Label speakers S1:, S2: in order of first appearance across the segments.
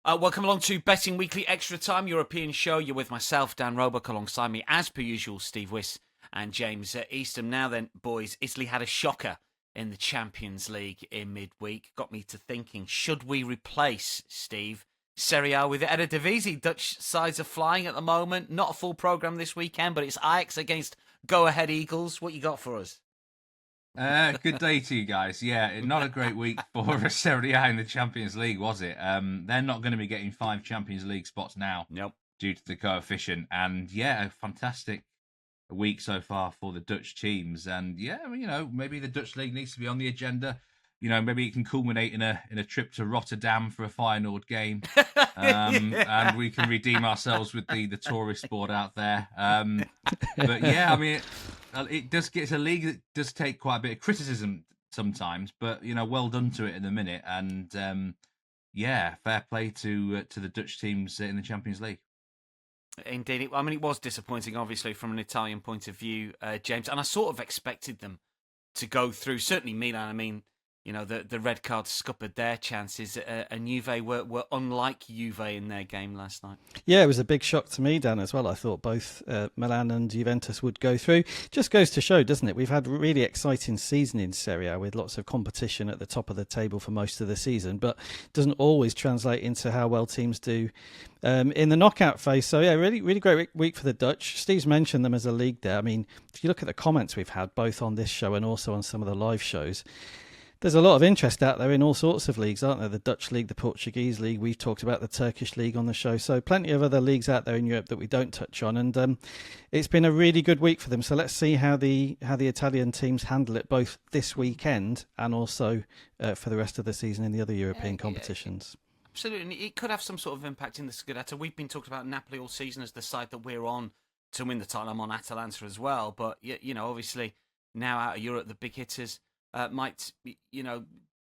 S1: Welcome along to Betting Weekly Extra Time, European show. You're with myself, Dan Roebuck, alongside me, as per usual, Steve Wyss and James Eastham. Now then, boys, Italy had a shocker in the Champions League in midweek. Got me to thinking, should we replace, Steve, Serie A with Eredivisie? Dutch sides are flying at the moment. Not a full programme this weekend, but it's Ajax against Go Ahead Eagles. What you got for us?
S2: Good day to you guys. Yeah, not a great week for Serie A in the Champions League, was it? They're not going to be getting 5 Champions League spots now
S1: Nope.
S2: due to the coefficient. And yeah, a fantastic week so far for the Dutch teams. And yeah, maybe the Dutch league needs to be on the agenda. Maybe it can culminate in a trip to Rotterdam for a Feyenoord game, and we can redeem ourselves with the tourist board out there. But yeah, it's a league that does take quite a bit of criticism sometimes, but well done to it in the minute. And yeah, fair play to the Dutch teams in the Champions League.
S1: Indeed. It was disappointing, obviously, from an Italian point of view, James, and I sort of expected them to go through. Certainly Milan, the red card scuppered their chances, and Juve were unlike Juve in their game last night.
S3: Yeah, it was a big shock to me, Dan, as well. I thought both Milan and Juventus would go through. Just goes to show, doesn't it? We've had a really exciting season in Serie A with lots of competition at the top of the table for most of the season, but doesn't always translate into how well teams do in the knockout phase. So yeah, really, really great week for the Dutch. Steve's mentioned them as a league there. If you look at the comments we've had, both on this show and also on some of the live shows, there's a lot of interest out there in all sorts of leagues, aren't there? The Dutch league, the Portuguese league. We've talked about the Turkish league on the show. So plenty of other leagues out there in Europe that we don't touch on. And it's been a really good week for them. So let's see how the Italian teams handle it both this weekend and also for the rest of the season in the other European competitions.
S1: Absolutely. It could have some sort of impact in the Scudetto. We've been talking about Napoli all season as the side that we're on to win the title. I'm on Atalanta as well. But, obviously now out of Europe, the big hitters might,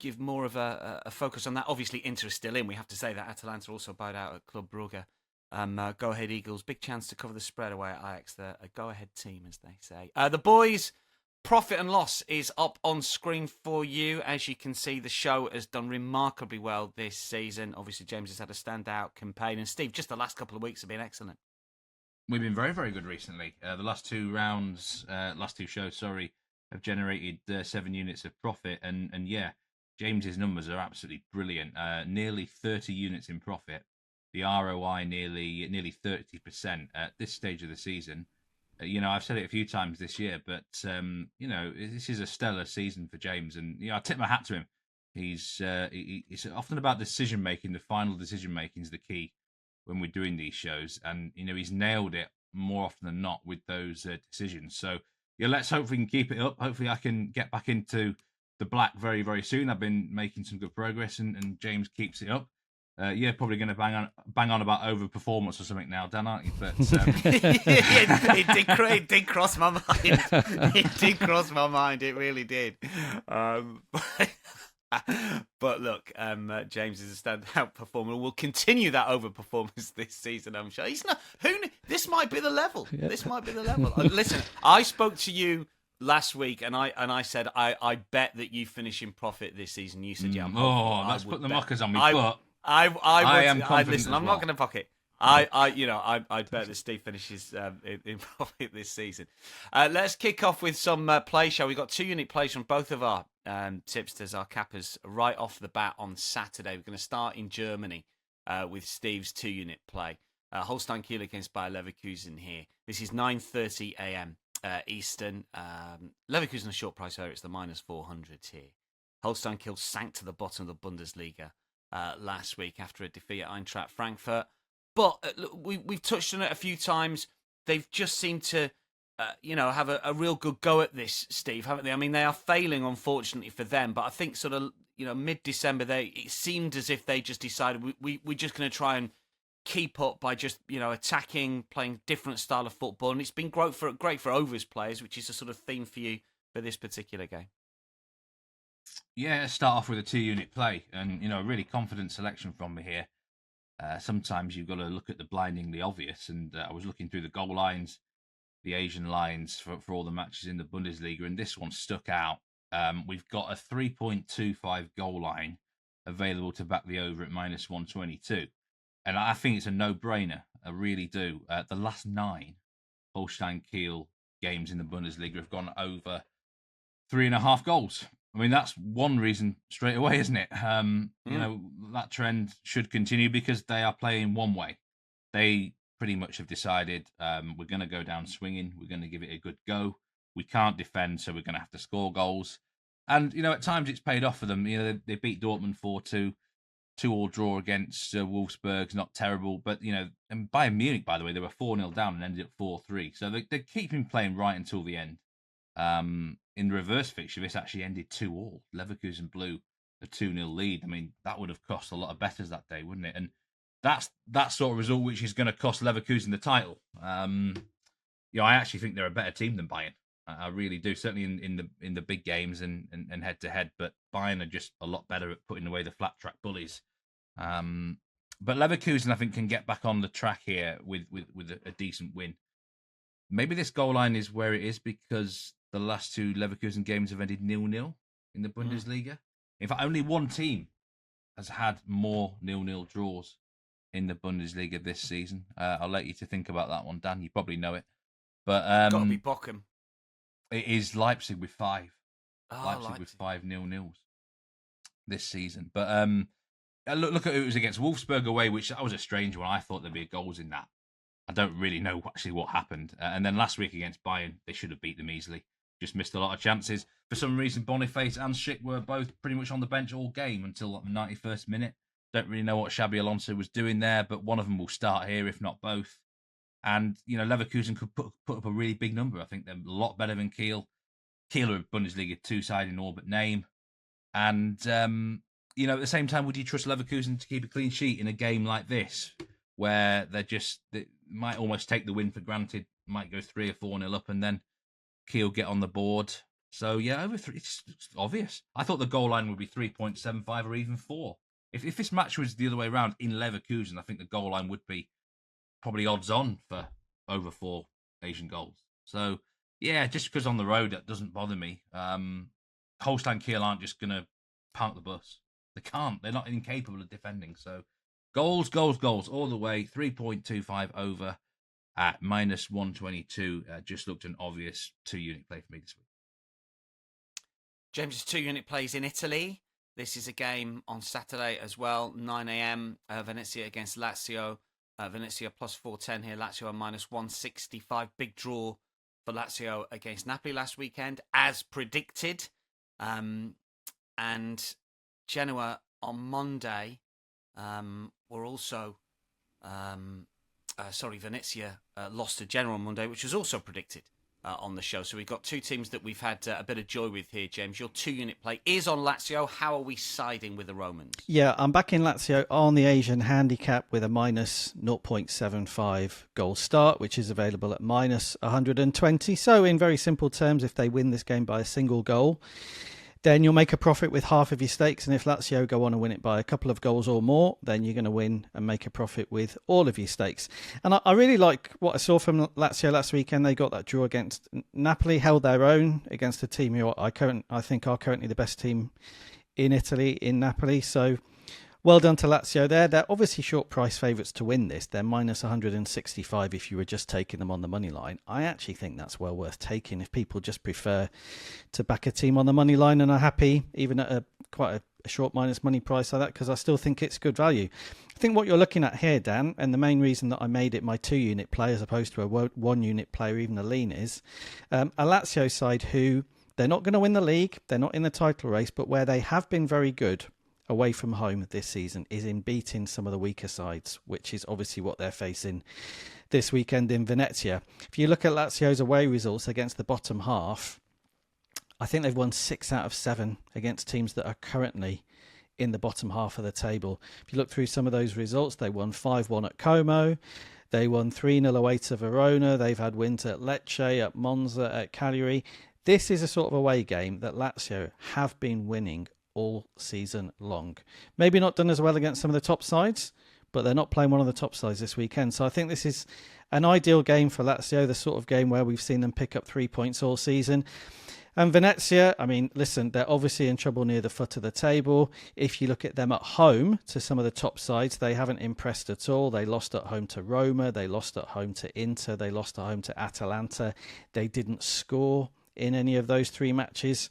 S1: give more of a focus on that. Obviously, Inter is still in. We have to say that Atalanta also bowed out at Club Brugge. Go Ahead Eagles, big chance to cover the spread away at Ajax. They're a go-ahead team, as they say. The boys' profit and loss is up on screen for you. As you can see, the show has done remarkably well this season. Obviously, James has had a standout campaign. And Steve, just the last couple of weeks have been excellent.
S2: We've been very, very good recently. The last two shows, have generated 7 units of profit, and yeah, James's numbers are absolutely brilliant. Nearly 30 units in profit. The ROI nearly 30% at this stage of the season. I've said it a few times this year, but this is a stellar season for James, and I tip my hat to him. He's often about decision making. The final decision making is the key when we're doing these shows, and he's nailed it more often than not with those decisions. So. Yeah, let's hope we can keep it up. Hopefully I can get back into the black very, very soon. I've been making some good progress, and James keeps it up. Probably going to bang on about overperformance or something now, Dan, aren't you? But
S1: it did cross my mind. It did cross my mind. It really did. But look, James is a standout performer. We'll continue that overperformance this season, I'm sure. He's not. This might be the level. Yeah. This might be the level. Listen, I spoke to you last week, and I said I bet that you finish in profit this season. You said, yeah.
S2: Let's put the mockers on me. But
S1: I
S2: am confident.
S1: Listen, I'm not going to pocket. I bet that Steve finishes in profit this season. Let's kick off with some play, shall we? Got 2 unit plays from both of our tipsters, our cappers, right off the bat on Saturday. We're going to start in Germany with Steve's 2 unit play. Holstein Kiel against Bayer Leverkusen here. This is 9:30 a.m. Eastern. Leverkusen a short price here. It's the -400 here. Holstein Kiel sank to the bottom of the Bundesliga last week after a defeat at Eintracht Frankfurt. But we've touched on it a few times. They've just seemed to, have a real good go at this, Steve, haven't they? They are failing, unfortunately, for them. But I think sort of, mid-December, it seemed as if they just decided we're just going to try and keep up by just, attacking, playing different style of football. And it's been great for overs players, which is a sort of theme for you for this particular game.
S2: Yeah, start off with a 2 unit play, and a really confident selection from me here. Sometimes you've got to look at the blindingly obvious, and I was looking through the goal lines, the Asian lines for all the matches in the Bundesliga, and this one stuck out. We've got a 3.25 goal line available to back the over at -122. And I think it's a no-brainer. I really do. The last 9 Holstein Kiel games in the Bundesliga have gone over 3.5 goals. I mean, that's one reason straight away, isn't it? You know, that trend should continue because they are playing one way. They pretty much have decided we're going to go down swinging. We're going to give it a good go. We can't defend, so we're going to have to score goals. And, you know, at times it's paid off for them. You know, they beat Dortmund 4-2. 2-2 draw against Wolfsburg's not terrible. But, you know, and Bayern Munich, by the way, they were 4-0 down and ended up 4-3. So they're keeping playing right until the end. In the reverse fixture, this actually ended 2-2. Leverkusen blew a 2-0 lead. I mean, that would have cost a lot of bettors that day, wouldn't it? And that's that sort of result which is going to cost Leverkusen the title. You know, I actually think they're a better team than Bayern. I really do, certainly in the big games and head to head. But Bayern are just a lot better at putting away the flat track bullies. But Leverkusen, I think, can get back on the track here with a decent win. Maybe this goal line is where it is because the last 2 Leverkusen games have ended 0-0 in the Bundesliga. In fact, only one team has had more 0-0 draws in the Bundesliga this season. I'll let you to think about that one, Dan. You probably know it. But
S1: got to be Bochum.
S2: It is Leipzig with 5.
S1: Oh,
S2: Leipzig with 5 0-0s this season. But look at who it was against. Wolfsburg away, which that was a strange one. I thought there'd be goals in that. I don't really know actually what happened. And then last week against Bayern, they should have beat them easily. Just missed a lot of chances. For some reason, Boniface and Schick were both pretty much on the bench all game until the 91st minute. Don't really know what Xabi Alonso was doing there, but one of them will start here, if not both. And, you know, Leverkusen could put up a really big number. I think they're a lot better than Kiel. Kiel are a Bundesliga 2 side in all but name. And, you know, at the same time, would you trust Leverkusen to keep a clean sheet in a game like this, where they might almost take the win for granted, might go 3 or 4-0 up, and then Kiel get on the board. So, yeah, over 3, it's obvious. I thought the goal line would be 3.75 or even 4. If this match was the other way around in Leverkusen, I think the goal line would be probably odds on for over 4 Asian goals. So, yeah, just because on the road, that doesn't bother me. Holstein Kiel aren't just going to park the bus. They can't. They're not incapable of defending. So, goals all the way. 3.25 over at minus 122. Just looked an obvious 2-unit play for me this week.
S1: James' 2-unit plays in Italy. This is a game on Saturday as well, 9 a.m. Venezia against Lazio. Venezia plus 410 here. Lazio minus 165. Big draw for Lazio against Napoli last weekend, as predicted. And Genoa on Monday were also... Venezia lost to Genoa on Monday, which was also predicted on the show. So we've got 2 teams that we've had a bit of joy with here, James. Your 2-unit play is on Lazio. How are we siding with the Romans?
S3: Yeah, I'm back in Lazio on the Asian handicap with a minus 0.75 goal start, which is available at minus 120. So in very simple terms, if they win this game by a single goal, then you'll make a profit with half of your stakes. And if Lazio go on and win it by a couple of goals or more, then you're going to win and make a profit with all of your stakes. And I really like what I saw from Lazio last weekend. They got that draw against Napoli, held their own against a team who I think are currently the best team in Italy, in Napoli. So well done to Lazio there. They're obviously short price favourites to win this. They're minus 165 if you were just taking them on the money line. I actually think that's well worth taking if people just prefer to back a team on the money line and are happy even at quite a short minus money price like that, because I still think it's good value. I think what you're looking at here, Dan, and the main reason that I made it my 2-unit play as opposed to a 1-unit play or even a lean is a Lazio side who they're not going to win the league, they're not in the title race, but where they have been very good away from home this season is in beating some of the weaker sides, which is obviously what they're facing this weekend in Venezia. If you look at Lazio's away results against the bottom half, I think they've won 6 out of 7 against teams that are currently in the bottom half of the table. If you look through some of those results, they won 5-1 at Como, they won 3-0 away to Verona, they've had wins at Lecce, at Monza, at Cagliari. This is a sort of away game that Lazio have been winning all season long. Maybe not done as well against some of the top sides, but they're not playing one of the top sides this weekend. So I think this is an ideal game for Lazio, the sort of game where we've seen them pick up 3 points all season. And Venezia, I mean, listen, they're obviously in trouble near the foot of the table. If you look at them at home to some of the top sides, they haven't impressed at all. They lost at home to Roma. They lost at home to Inter. They lost at home to Atalanta. They didn't score in any of those 3 matches.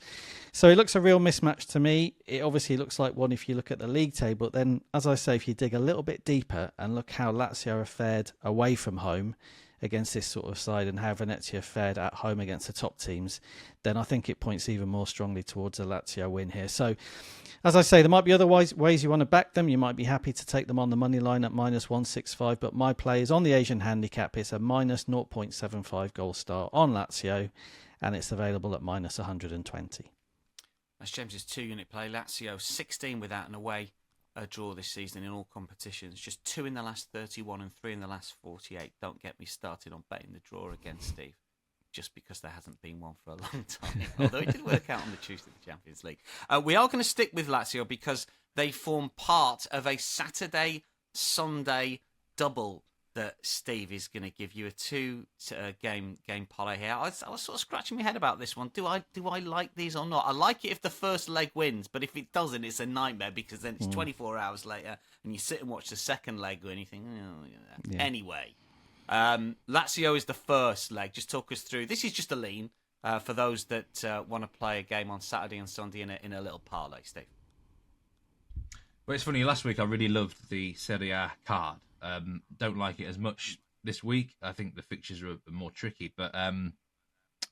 S3: So it looks a real mismatch to me. It obviously looks like one if you look at the league table. But then, as I say, if you dig a little bit deeper and look how Lazio have fared away from home against this sort of side and how Venezia fared at home against the top teams, then I think it points even more strongly towards a Lazio win here. So, as I say, there might be other ways you want to back them. You might be happy to take them on the money line at -165, but my play is on the Asian handicap. It's a -0.75 goal start on Lazio, and it's available at -120.
S1: That's James's 2-unit play. Lazio 16 without an away draw this season in all competitions. Just 2 in the last 31 and 3 in the last 48. Don't get me started on betting the draw again, Steve, just because there hasn't been one for a long time. Although it did work out on the Tuesday of the Champions League. We are going to stick with Lazio because they form part of a Saturday-Sunday double that Steve is going to give you a 2-game parlay here. I was sort of scratching my head about this one. Do I like these or not? I like it if the first leg wins, but if it doesn't, it's a nightmare because then it's 24 hours later and you sit and watch the second leg and you think, oh, yeah. Anyway, Lazio is the first leg. Just talk us through. This is just a lean for those that want to play a game on Saturday and Sunday in a little parlay, Steve.
S2: Well, it's funny. Last week I really loved the Serie A card. Don't like it as much this week. I think the fixtures are more tricky, but I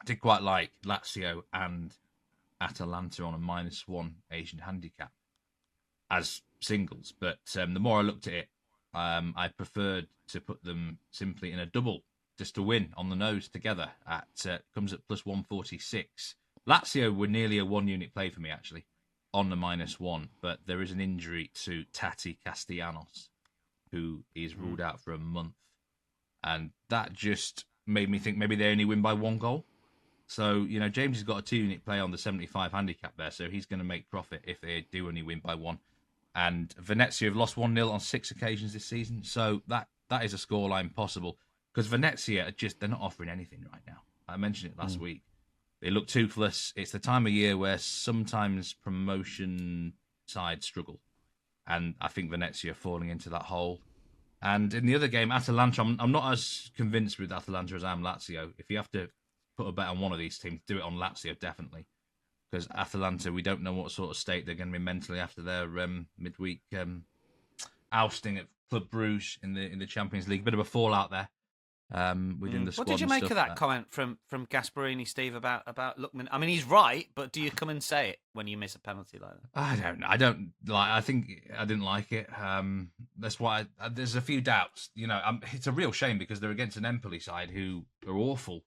S2: did quite like Lazio and Atalanta on a -1 Asian handicap as singles. But the more I looked at it, I preferred to put them simply in a double just to win on the nose together. Comes at +146. Lazio were nearly a 1-unit play for me actually on the -1, but there is an injury to Tati Castellanos, who is ruled out for a month. And that just made me think maybe they only win by 1 goal. So, James has got a 2-unit play on the 75 handicap there, so he's going to make profit if they do only win by 1. And Venezia have lost 1-0 on 6 occasions this season, so that is a scoreline possible. Because Venezia they're not offering anything right now. I mentioned it last week. They look toothless. It's the time of year where sometimes promotion sides struggle. And I think Venezia are falling into that hole. And in the other game, Atalanta, I'm not as convinced with Atalanta as I am Lazio. If you have to put a bet on one of these teams, do it on Lazio, definitely. Because Atalanta, we don't know what sort of state they're going to be mentally after their midweek ousting at Club Brugge in the Champions League. Bit of a fallout there within the squad.
S1: What did you make of that comment from Gasparini, Steve, about Lookman? I mean, he's right, but do you come and say it when you miss a penalty like that?
S2: I don't like. I think I didn't like it. That's why there's a few doubts. It's a real shame because they're against an Empoli side who are awful.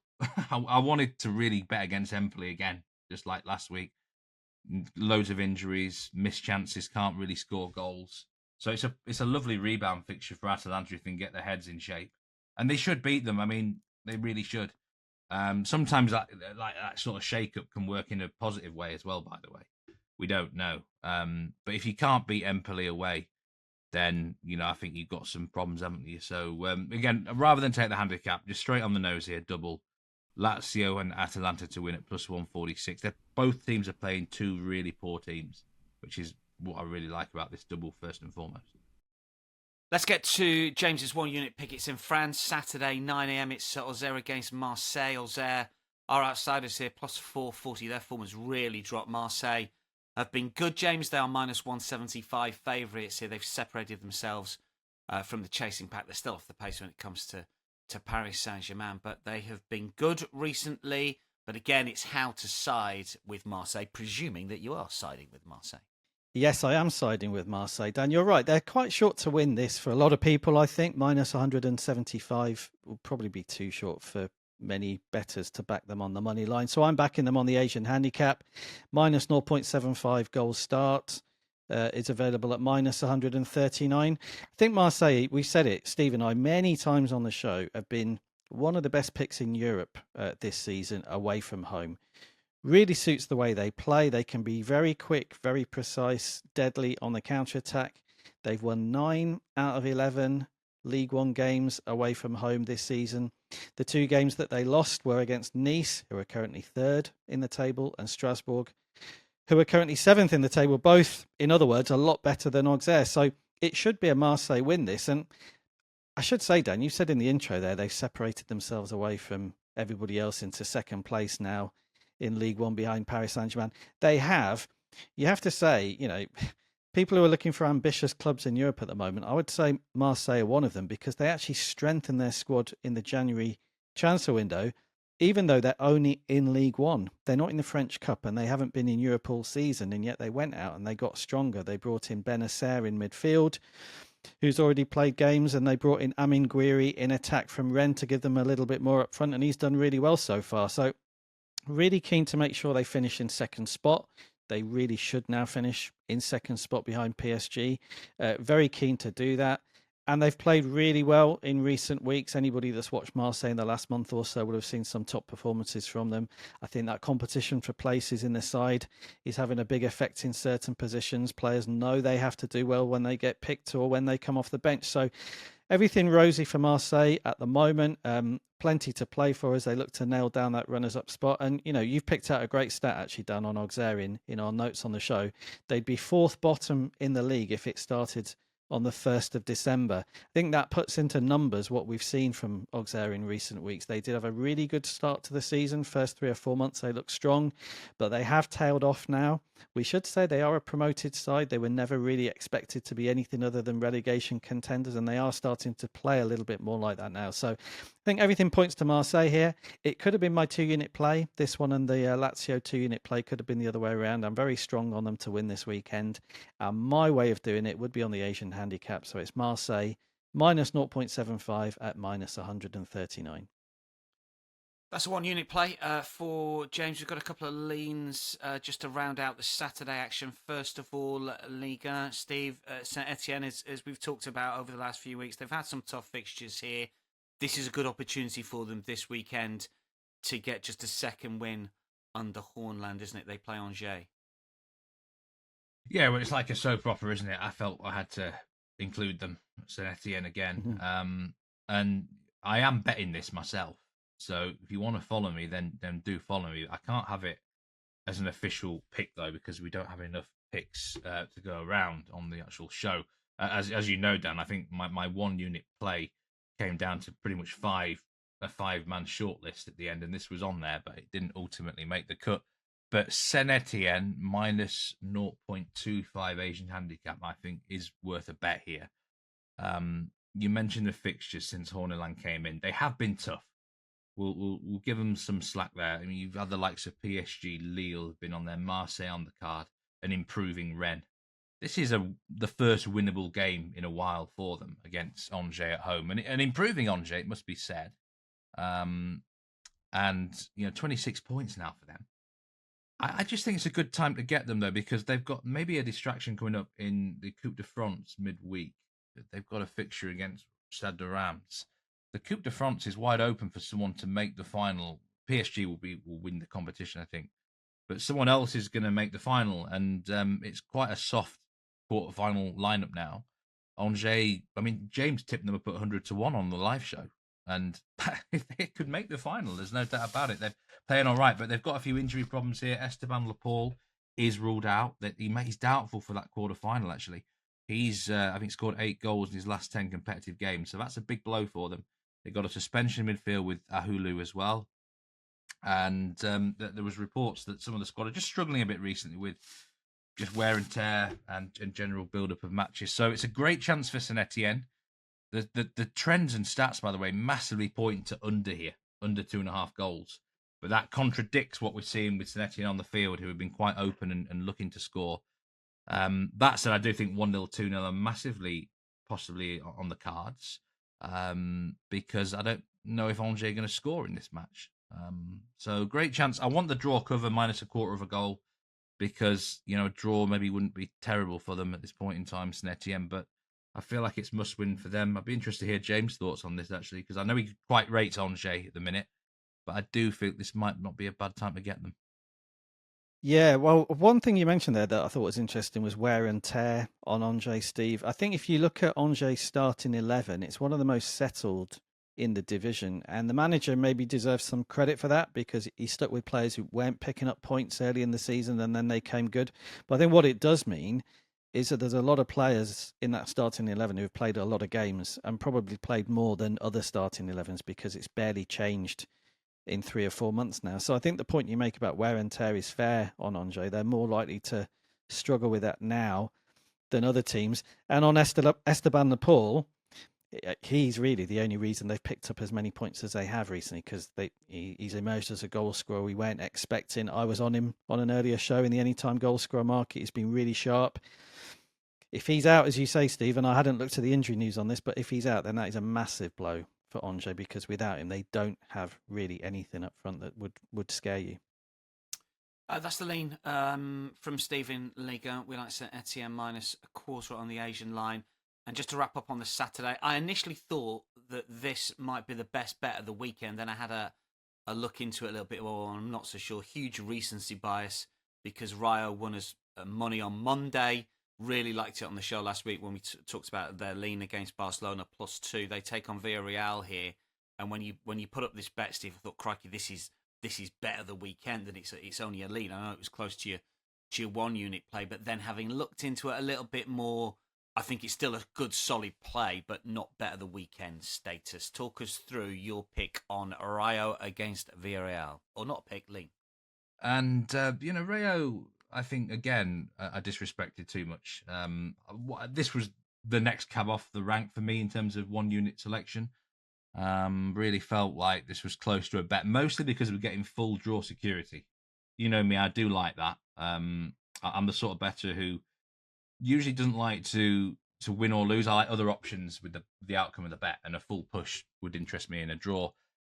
S2: I wanted to really bet against Empoli again, just like last week. Loads of injuries, missed chances, can't really score goals. So it's a lovely rebound fixture for Atalanta if they can get their heads in shape. And they should beat them. I mean, they really should. Sometimes that sort of shake-up can work in a positive way as well, by the way. We don't know. But if you can't beat Empoli away, then, I think you've got some problems, haven't you? So, again, rather than take the handicap, just straight on the nose here, double Lazio and Atalanta to win at +146. Both teams are playing 2 really poor teams, which is what I really like about this double first and foremost.
S1: Let's get to James's 1-unit pick. It's in France, Saturday, 9 a.m. It's Auxerre against Marseille. Auxerre are outsiders here, +440. Their form has really dropped. Marseille have been good, James. They are -175 favourites here. They've separated themselves from the chasing pack. They're still off the pace when it comes to Paris Saint-Germain, but they have been good recently. But again, it's how to side with Marseille, presuming that you are siding with Marseille.
S3: Yes, I am siding with Marseille. Dan, you're right. They're quite short to win this for a lot of people, I think. -175 will probably be too short for many bettors to back them on the money line. So I'm backing them on the Asian handicap. -0.75 goal start is available at -139. I think Marseille, we said it, Steve and I, many times on the show, have been one of the best picks in Europe this season away from home. Really suits the way they play. They can be very quick, very precise, deadly on the counter-attack. They've won 9 out of 11 League One games away from home this season. The 2 games that they lost were against Nice, who are currently 3rd in the table, and Strasbourg, who are currently 7th in the table, both, in other words, a lot better than Auxerre. So it should be a Marseille win, this. And I should say, Dan, you said in the intro there, they've separated themselves away from everybody else into second place now in League One behind Paris Saint-Germain. They have, you have to say, people who are looking for ambitious clubs in Europe at the moment, I would say Marseille are one of them, because they actually strengthened their squad in the January transfer window, even though they're only in League One. They're not in the French Cup and they haven't been in Europe all season, and yet they went out and they got stronger. They brought in Benasser in midfield, who's already played games, and they brought in Amin Gouiri in attack from Rennes to give them a little bit more up front, and he's done really well so far. So really keen to make sure they finish in second spot. They really should now finish in second spot behind PSG. Very keen to do that. And they've played really well in recent weeks. Anybody that's watched Marseille in the last month or so would have seen some top performances from them. I think that competition for places in the side is having a big effect in certain positions. Players know they have to do well when they get picked or when they come off the bench. So everything rosy for Marseille at the moment. Plenty to play for as they look to nail down that runners-up spot. And, you've picked out a great stat actually, Dan, on Auxerre in our notes on the show. They'd be 4th bottom in the league if it started on the 1st of December. I think that puts into numbers what we've seen from Auxerre in recent weeks. They did have a really good start to the season. First 3 or 4 months, they looked strong, but they have tailed off now. We should say they are a promoted side. They were never really expected to be anything other than relegation contenders, and they are starting to play a little bit more like that now. So I think everything points to Marseille here. It could have been my 2-unit play. This one and the Lazio 2-unit play could have been the other way around. I'm very strong on them to win this weekend. My way of doing it would be on the Asian handicap. So it's Marseille minus 0.75 at minus 139.
S1: That's a 1-unit play for James. We've got a couple of leans just to round out the Saturday action. First of all, Ligue. Steve, Saint Etienne, as we've talked about over the last few weeks, they've had some tough fixtures here. This is a good opportunity for them this weekend to get just a second win under Hornland, isn't it? They play Angers.
S2: Yeah, well, it's like a soap opera, isn't it? I felt I had to include them, Saint Etienne again.
S3: Mm-hmm.
S2: And I am betting this myself. So if you want to follow me, then do follow me. I can't have it as an official pick, though, because we don't have enough picks to go around on the actual show. As you know, Dan, I think my 1-unit play came down to pretty much a 5-man shortlist at the end, and this was on there, but it didn't ultimately make the cut. But Saint Etienne minus 0.25 Asian handicap, I think, is worth a bet here. You mentioned the fixtures since Horneland came in. They have been tough. We'll give them some slack there. I mean, you've had the likes of PSG, Lille have been on there, Marseille on the card, and improving Rennes. This is the first winnable game in a while for them against Angers at home, and improving Angers, it must be said. And 26 points now for them. I just think it's a good time to get them, though, because they've got maybe a distraction coming up in the Coupe de France midweek. They've got a fixture against Stade de Reims. The Coupe de France is wide open for someone to make the final. PSG will win the competition, I think, but someone else is going to make the final, and it's quite a soft quarter-final lineup now. Angers, I mean, James tipped them up at 100-1 on the live show, and if they could make the final, there's no doubt about it. They're playing all right, but they've got a few injury problems here. Esteban Laporte is ruled out. That he's doubtful for that quarter-final, actually. He's, I think, scored 8 goals in his last 10 competitive games, so that's a big blow for them. They got a suspension in midfield with Ahulu as well. And there was reports that some of the squad are just struggling a bit recently with just wear and tear and general build-up of matches. So it's a great chance for Saint Etienne. The trends and stats, by the way, massively point to under here, under 2.5 goals. But that contradicts what we're seeing with Saint Etienne on the field, who have been quite open and looking to score. That said, I do think 1-0, 2-0 are massively possibly on the cards. Because I don't know if Angers are going to score in this match. So great chance. I want the draw cover minus a quarter of a goal because, a draw maybe wouldn't be terrible for them at this point in time, Saint Etienne, but I feel like it's must win for them. I'd be interested to hear James' thoughts on this, actually, because I know he quite rates Angers at the minute, but I do think this might not be a bad time to get them.
S3: Yeah, well, one thing you mentioned there that I thought was interesting was wear and tear on Angers, Steve. I think if you look at Angers' starting 11, it's one of the most settled in the division. And the manager maybe deserves some credit for that because he stuck with players who weren't picking up points early in the season and then they came good. But I think what it does mean is that there's a lot of players in that starting 11 who have played a lot of games and probably played more than other starting 11s because it's barely changed in 3 or 4 months now. So I think the point you make about wear and tear is fair on Angers. They're more likely to struggle with that now than other teams. And on Esteban Nepal, he's really the only reason they've picked up as many points as they have recently because he's emerged as a goal scorer we weren't expecting. I was on him on an earlier show in the anytime goal scorer market. He's been really sharp. If he's out, as you say, Steve, and I hadn't looked at the injury news on this, but if he's out, then that is a massive blow for Angers because without him, they don't have really anything up front that would scare you.
S1: That's the lean from Stephen Ligue. We like Saint Etienne minus a quarter on the Asian line. And just to wrap up on the Saturday, I initially thought that this might be the best bet of the weekend. Then I had a look into it a little bit more. I'm not so sure. Huge recency bias because Rayo won us money on Monday. Really liked it on the show last week when we talked about their lean against Barcelona +2. They take on Villarreal here, and when you put up this bet, Steve, I thought, crikey, this is better the weekend, and it's only a lean. I know it was close to your 1 unit play, but then having looked into it a little bit more, I think it's still a good solid play, but not better the weekend status. Talk us through your pick on Rayo against Villarreal, or not pick, lean.
S2: And Rayo, I think again, I disrespected too much. This was the next cab off the rank for me in terms of 1 unit selection. Really felt like this was close to a bet, mostly because we're getting full draw security. You know me, I do like that. I'm the sort of bettor who usually doesn't like to win or lose. I like other options with the outcome of the bet, and a full push would interest me in a draw.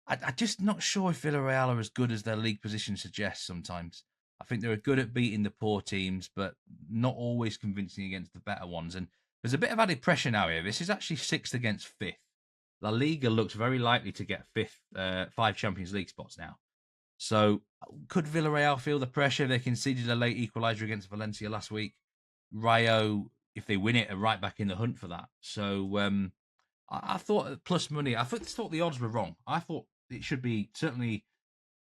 S2: I'm just not sure if Villarreal are as good as their league position suggests sometimes. I think they're good at beating the poor teams, but not always convincing against the better ones. And there's a bit of added pressure now here. This is actually 6th against 5th. La Liga looks very likely to get 5 Champions League spots now. So could Villarreal feel the pressure? They conceded a late equaliser against Valencia last week. Rayo, if they win it, are right back in the hunt for that. So I thought plus money. I thought the odds were wrong. I thought it should be certainly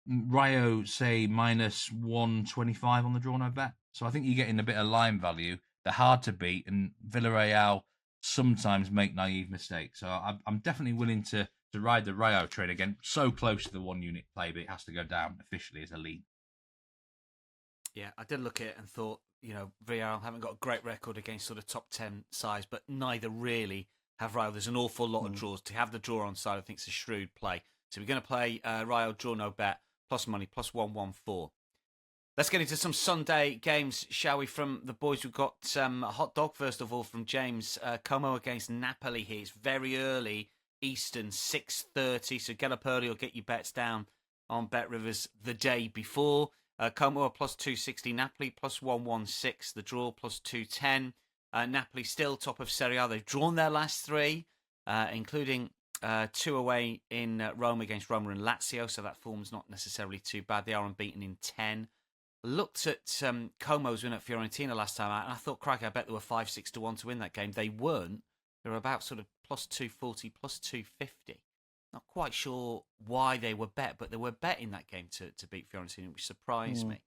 S2: Rayo, say, minus 125 on the draw no bet. So I think you're getting a bit of line value. They're hard to beat, and Villarreal sometimes make naive mistakes. So I'm definitely willing to ride the Rayo trade again. So close to the 1 unit play, but it has to go down officially as a lead.
S1: Yeah, I did look at it and thought, Villarreal haven't got a great record against sort of top 10 sides, but neither really have Rayo. There's an awful lot of draws. To have the draw on side, I think it's a shrewd play. So we're going to play Rayo draw no bet, plus money, plus 114. Let's get into some Sunday games, shall we, from the boys. We've got a hot dog, first of all, from James. Como against Napoli here. It's very early, Eastern, 6:30. So get up early or get your bets down on Bet Rivers the day before. Como are plus 260, Napoli plus 116, the draw plus 210. Napoli still top of Serie A. They've drawn their last 3, including 2 away in Rome against Roma and Lazio, so that form's not necessarily too bad. They are unbeaten in 10. Looked at Como's win at Fiorentina last time out, and I thought, crikey, I bet they were 5-6 to 1 to win that game. They weren't. They were about sort of plus 240, plus 250. Not quite sure why they were bet, but they were betting that game to beat Fiorentina, which surprised me.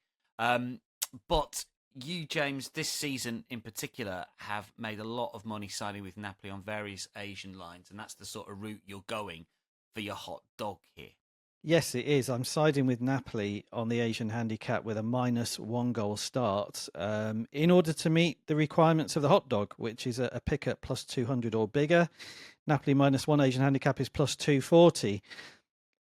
S1: But you, James, this season in particular, have made a lot of money signing with Napoli on various Asian lines, and that's the sort of route you're going for your hot dog here.
S3: Yes, it is. I'm siding with Napoli on the Asian handicap with a minus 1 goal start in order to meet the requirements of the hot dog, which is a pick at plus 200 or bigger. Napoli minus 1 Asian handicap is plus 240.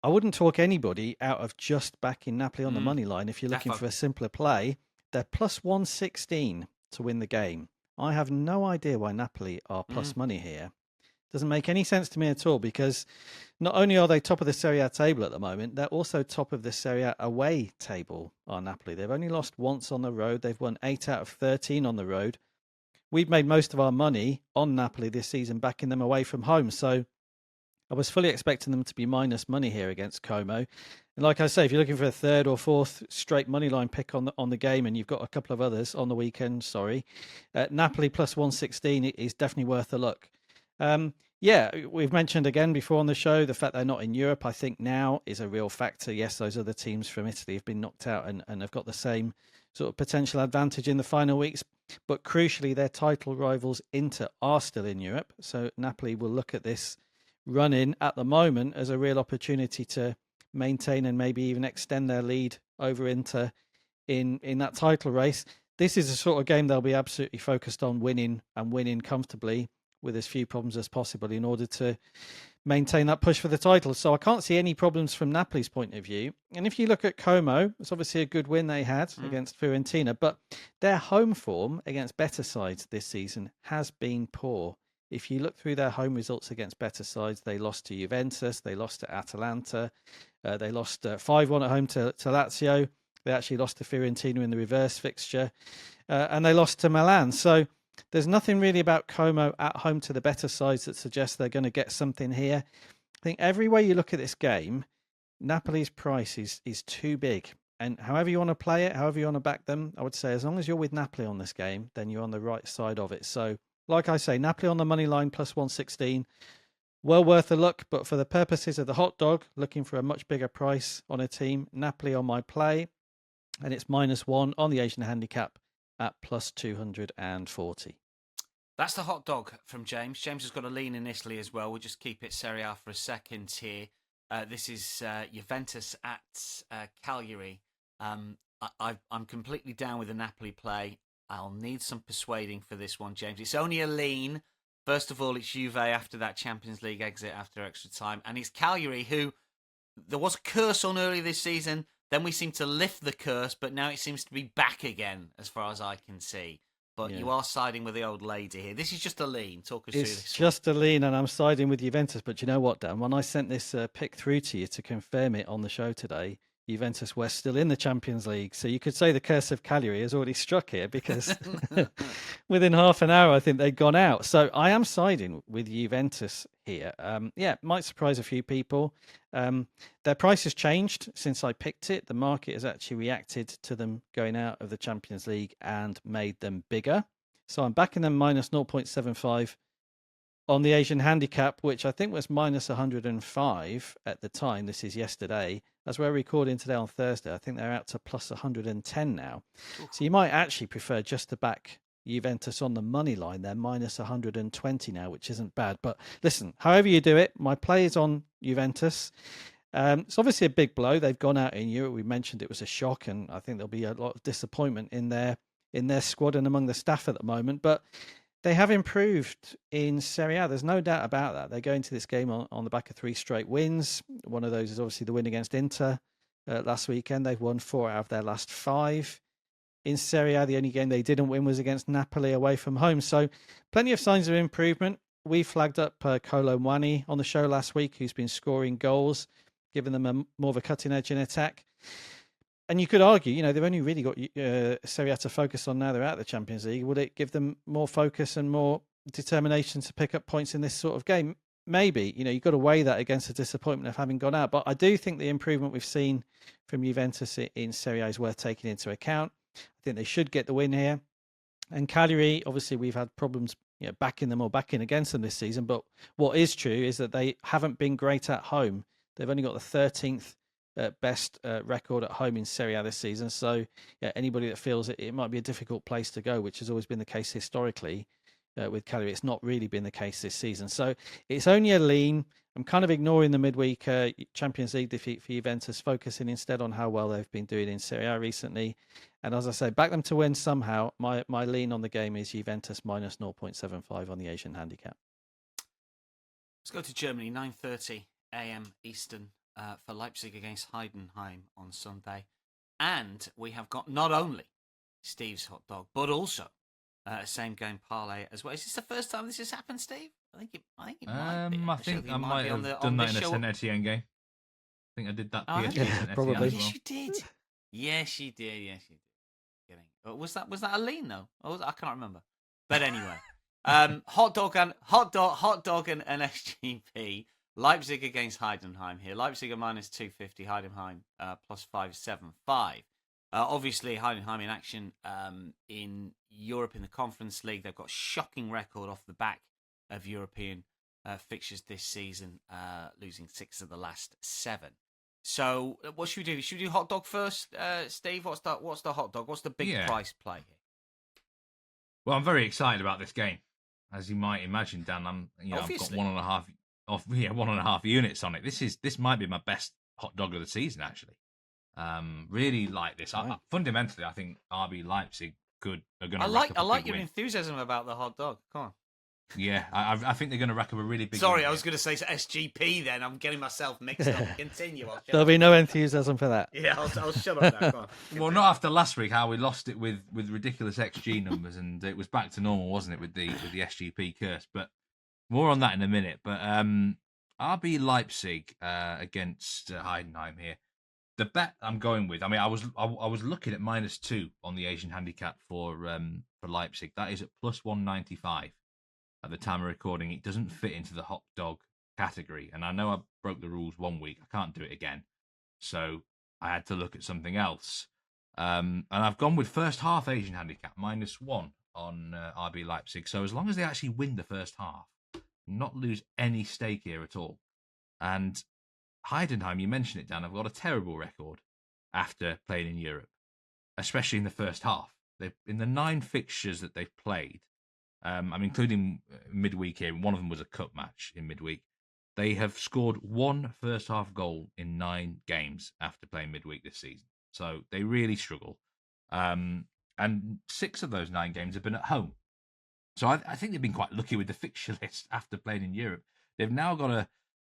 S3: I wouldn't talk anybody out of just backing Napoli on the money line. If you're looking for a simpler play, they're plus 116 to win the game. I have no idea why Napoli are plus money here. Doesn't make any sense to me at all because not only are they top of the Serie A table at the moment, they're also top of the Serie A away table are Napoli. They've only lost once on the road. They've won 8 out of 13 on the road. We've made most of our money on Napoli this season backing them away from home. So I was fully expecting them to be minus money here against Como. And like I say, if you're looking for a third or fourth straight money line pick on the game, and you've got a couple of others on the weekend, Napoli plus 116 is definitely worth a look. Yeah, we've mentioned again before on the show the fact they're not in Europe, I think now is a real factor. Yes, those other teams from Italy have been knocked out and have got the same sort of potential advantage in the final weeks. But crucially, their title rivals Inter are still in Europe. So Napoli will look at this run-in at the moment as a real opportunity to maintain and maybe even extend their lead over Inter in that title race. This is a sort of game they'll be absolutely focused on winning and winning comfortably with as few problems as possible in order to maintain that push for the title. So I can't see any problems from Napoli's point of view. And if you look at Como, it's obviously a good win they had against Fiorentina, but their home form against better sides this season has been poor. If you look through their home results against better sides, they lost to Juventus, they lost to Atalanta, they lost 5-1 at home to Lazio. They actually lost to Fiorentina in the reverse fixture, and they lost to Milan. So there's nothing really about Como at home to the better sides that suggests they're going to get something here. I think every way you look at this game, Napoli's price is too big. And however you want to play it, however you want to back them, I would say as long as you're with Napoli on this game, then you're on the right side of it. So, like I say, Napoli on the money line plus 116, well worth a look. But for the purposes of the hot dog, looking for a much bigger price on a team, Napoli on my play, and it's -1 on the Asian handicap at plus 240.
S1: That's the hot dog from James. James has got a lean in Italy as well. We'll just keep it Serie A for a second here. This is Juventus at Cagliari. I'm completely down with the Napoli play. I'll need some persuading for this one, James. It's only a lean. First of all, it's Juve after that Champions League exit after extra time. And it's Cagliari who, there was a curse on earlier this season. Then we seem to lift the curse, but now it seems to be back again, as far as I can see. But you are siding with the old lady here. This is just a lean. Talk us through this.
S3: It's just a lean, and I'm siding with Juventus. But you know what, Dan? When I sent this pick through to you to confirm it on the show today, Juventus were still in the Champions League. So you could say the curse of Cagliari has already struck here because within half an hour, I think they'd gone out. So I am siding with Juventus here. Might surprise a few people. Their price has changed since I picked it. The market has actually reacted to them going out of the Champions League and made them bigger. So I'm backing them minus 0.75 on the Asian handicap, which I think was minus 105 at the time. This is yesterday. As we're recording today on Thursday, I think they're out to plus 110 now. So you might actually prefer just to back Juventus on the money line. They're minus 120 now, which isn't bad. But listen, however you do it, my play is on Juventus. It's obviously a big blow. They've gone out in Europe. We mentioned it was a shock, and I think there'll be a lot of disappointment in their squad and among the staff at the moment. But they have improved in Serie A. There's no doubt about that. They go into this game on the back of 3 straight wins. One of those is obviously the win against Inter last weekend. They've won 4 out of their last 5. In Serie A, the only game they didn't win was against Napoli away from home. So plenty of signs of improvement. We flagged up Kolo Muani on the show last week, who's been scoring goals, giving them more of a cutting edge in attack. And you could argue, they've only really got Serie A to focus on now they're out of the Champions League. Would it give them more focus and more determination to pick up points in this sort of game? Maybe. You've got to weigh that against the disappointment of having gone out. But I do think the improvement we've seen from Juventus in Serie A is worth taking into account. I think they should get the win here. And Cagliari, obviously, we've had problems backing them or backing against them this season. But what is true is that they haven't been great at home. They've only got the 13th best record at home in Serie A this season. So anybody that feels it might be a difficult place to go, which has always been the case historically with Cagliari, it's not really been the case this season. So it's only a lean. I'm kind of ignoring the midweek Champions League defeat for Juventus, focusing instead on how well they've been doing in Serie A recently. And as I say, back them to win somehow. My lean on the game is Juventus minus 0.75 on the Asian handicap.
S1: Let's go to Germany, 9:30 a.m. Eastern for Leipzig against Heidenheim on Sunday. And we have got not only Steve's hot dog, but also a same game parlay as well. Is this the first time this has happened, Steve? I think it might be.
S2: I think I might have done that in a Saint Etienne game. I think I did that PSG Saint Etienne
S3: probably.
S2: as well.
S1: Yes, you did. Yes, you did. Yes, you did. Was that a lean though? I can't remember. But anyway, hot dog and SGP. Leipzig against Heidenheim here. Leipzig are minus 250, Heidenheim plus 575. Obviously, Heidenheim in action in Europe in the Conference League. They've got a shocking record off the back of European fixtures this season, losing 6 of the last 7. So, what should we do? Should we do hot dog first, Steve? What's the hot dog? What's the big price play here?
S2: Well, I'm very excited about this game, as you might imagine, Dan. I've got 1.5 units on it. This might be my best hot dog of the season, actually. Really like this.
S3: Right.
S2: Fundamentally, I think RB Leipzig are going to.
S1: I like your enthusiasm about the hot dog. Come on.
S2: Yeah, I think they're going to rack up a really big.
S1: Sorry, I was going to say SGP. Then I'm getting myself mixed up. Continue.
S3: There'll be no enthusiasm for that.
S1: Yeah, I'll shut up now. Come on.
S2: Well, not after last week, how we lost it with ridiculous XG numbers, and it was back to normal, wasn't it, with the SGP curse? But more on that in a minute. But RB Leipzig against Heidenheim here. The bet I'm going with, I mean, I was looking at -2 on the Asian handicap for Leipzig. That is at plus 195 at the time of recording. It doesn't fit into the hot dog category, and I know I broke the rules one week. I can't do it again, so I had to look at something else. And I've gone with first half Asian handicap -1 on RB Leipzig. So as long as they actually win the first half, not lose any stake here at all, and Heidenheim, you mentioned it, Dan, have got a terrible record after playing in Europe, especially in the first half. In the 9 fixtures that they've played, I'm including midweek here, one of them was a cup match in midweek, they have scored 1 first half goal in 9 games after playing midweek this season. So they really struggle. And 6 of those 9 games have been at home. So I think they've been quite lucky with the fixture list after playing in Europe. They've now got to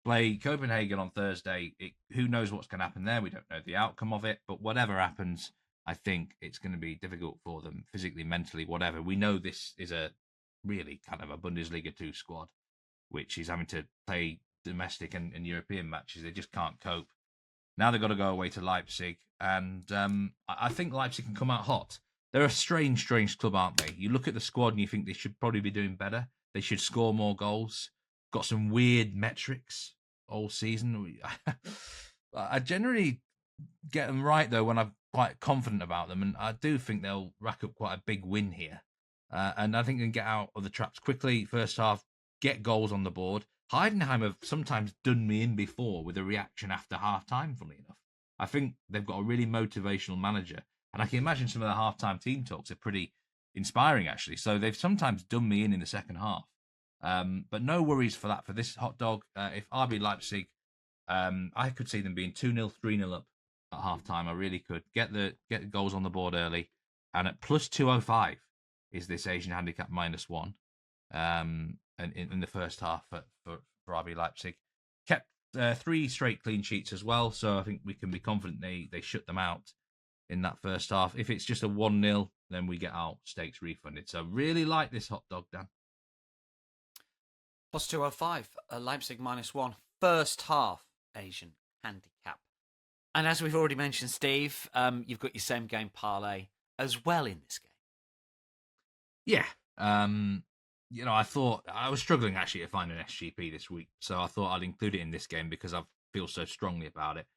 S2: play Copenhagen on Thursday. Who knows what's going to happen there? We don't know the outcome of it. But whatever happens, I think it's going to be difficult for them physically, mentally, whatever. We know this is a really kind of a Bundesliga 2 squad, which is having to play domestic and European matches. They just can't cope. Now they've got to go away to Leipzig. And I think Leipzig can come out hot. They're a strange club, aren't they? You look at the squad and you think they should probably be doing better. They should score more goals. Got some weird metrics all season. I generally get them right, though, when I'm quite confident about them. And I do think they'll rack up quite a big win here. And I think they can get out of the traps quickly, first half, get goals on the board. Heidenheim have sometimes done me in before with a reaction after half-time, funnily enough. I think they've got a really motivational manager. And I can imagine some of the half-time team talks are pretty inspiring, actually. So they've sometimes done me in the second half. But no worries for that, for this hot dog. If RB Leipzig, I could see them being 2-0, 3-0 up at half-time. I really could. Get the goals on the board early. And at plus 205 is this Asian handicap -1 and in the first half for RB Leipzig. Kept 3 straight clean sheets as well, so I think we can be confident they shut them out in that first half. If it's just a 1-0, then we get our stakes refunded. So really like this hot dog, Dan.
S1: Plus 205, Leipzig -1, first half Asian handicap. And as we've already mentioned, Steve, you've got your same game parlay as well in this game.
S2: Yeah. I thought I was struggling actually to find an SGP this week, so I thought I'd include it in this game because I feel so strongly about it.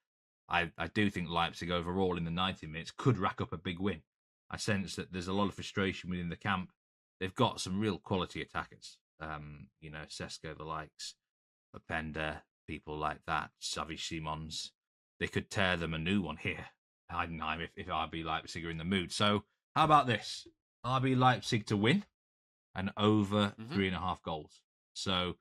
S2: I do think Leipzig overall in the 90 minutes could rack up a big win. I sense that there's a lot of frustration within the camp. They've got some real quality attackers. Sesko, the likes, Openda, people like that, Xavi Simons. They could tear them a new one here, Heidenheim, if RB Leipzig are in the mood. So how about this? RB Leipzig to win and over 3.5 goals. So,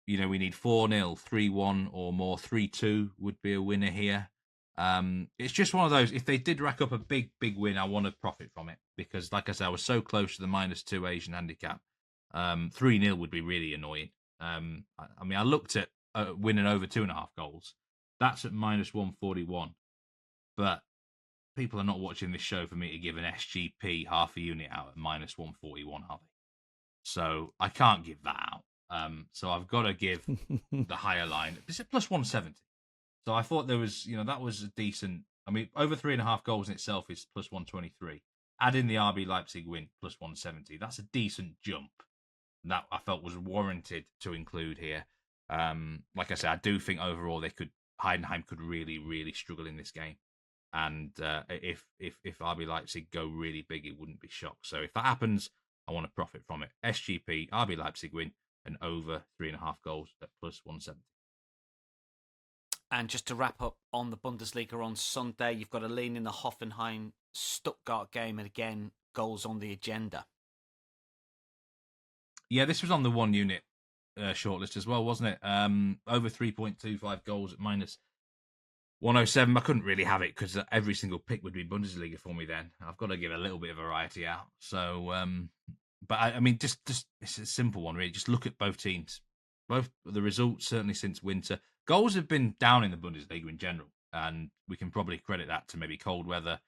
S2: we need 4-0, 3-1 or more. 3-2 would be a winner here. It's just one of those. If they did rack up a big win, I want to profit from it because, like I said, I was so close to the -2 Asian handicap. 3-0 would be really annoying. I looked at winning over 2.5 goals. That's at -141. But people are not watching this show for me to give an SGP half a unit out at -141, have they? So I can't give that out. So I've got to give the higher line. It's at plus 170. So I thought there was, that was a decent. Over 3.5 goals in itself is plus 123. Add in the RB Leipzig win, plus 170. That's a decent jump. That I felt was warranted to include here. Like I said, I do think overall Heidenheim could really, really struggle in this game. And if RB Leipzig go really big, it wouldn't be shocked. So if that happens, I want to profit from it. SGP, RB Leipzig win, and over 3.5 goals at plus 170.
S1: And just to wrap up on the Bundesliga on Sunday, you've got a lean in the Hoffenheim-Stuttgart game, and again, goals on the agenda.
S2: Yeah, this was on the 1 unit shortlist as well, wasn't it? Over 3.25 goals at minus 107. I couldn't really have it because every single pick would be Bundesliga for me then. I've got to give a little bit of variety out. So, but I mean, just it's a simple one, really. Just look at both teams. Both the results, certainly since winter. Goals have been down in the Bundesliga in general, and we can probably credit that to maybe cold weather.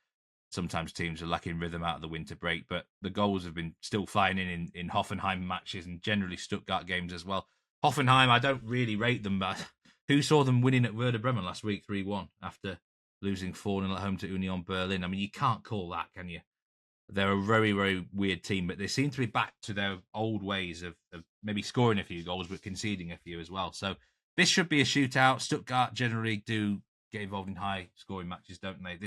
S2: Sometimes teams are lacking rhythm out of the winter break, but the goals have been still flying in Hoffenheim matches and generally Stuttgart games as well. Hoffenheim, I don't really rate them, but who saw them winning at Werder Bremen last week 3-1 after losing 4-0 at home to Union Berlin? I mean, you can't call that, can you? They're a very, very weird team, but they seem to be back to their old ways of maybe scoring a few goals but conceding a few as well. So this should be a shootout. Stuttgart generally do get involved in high scoring matches, don't they?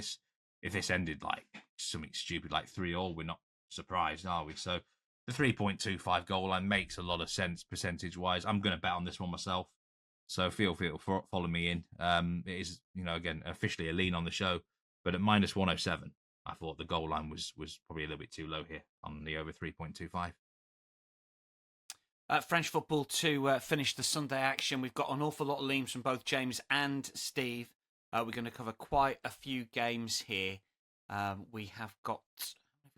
S2: If this ended like something stupid like 3-3, we're not surprised, are we? So the 3.25 goal line makes a lot of sense percentage wise. I'm going to bet on this one myself. So feel follow me in. It is, again, officially a lean on the show, but at minus 107, I thought the goal line was probably a little bit too low here on the over 3.25.
S1: French football to finish the Sunday action. We've got an awful lot of leans from both James and Steve. We're going to cover quite a few games here. We have got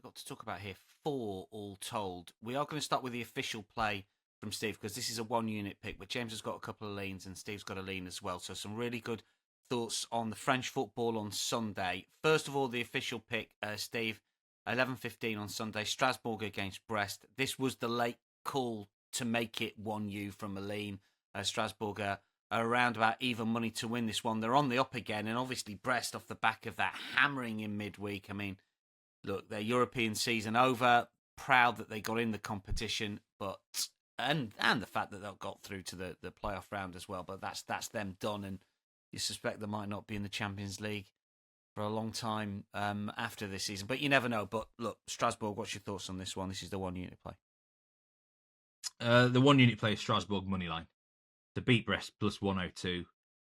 S1: to talk about here 4 all told. We are going to start with the official play from Steve because this is a 1 unit pick, but James has got a couple of leans and Steve's got a lean as well. So some really good thoughts on the French football on Sunday. First of all, the official pick, Steve, 11:15 on Sunday, Strasbourg against Brest. This was the late call to make it 1U from a lean. Strasbourg are around about even money to win this one. They're on the up again, and obviously Brest off the back of that hammering in midweek. I mean, look, their European season over, proud that they got in the competition, but and the fact that they got through to the playoff round as well. But that's them done, and you suspect they might not be in the Champions League for a long time after this season. But you never know. But look, Strasbourg, what's your thoughts on this one? This is the 1 unit play.
S2: The 1 unit play is Strasbourg moneyline to beat Brest plus 102.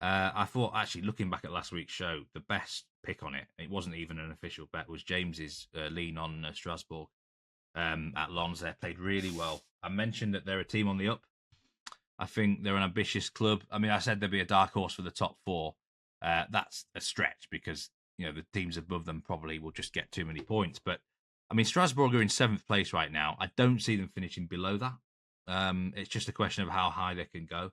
S2: I thought, actually, looking back at last week's show, the best pick on it, it wasn't even an official bet, was James's lean on Strasbourg at Lens. They played really well. I mentioned that they're a team on the up. I think they're an ambitious club. I mean, I said there'd be a dark horse for the top 4. That's a stretch because, the teams above them probably will just get too many points. But, I mean, Strasbourg are in 7th place right now. I don't see them finishing below that. It's just a question of how high they can go.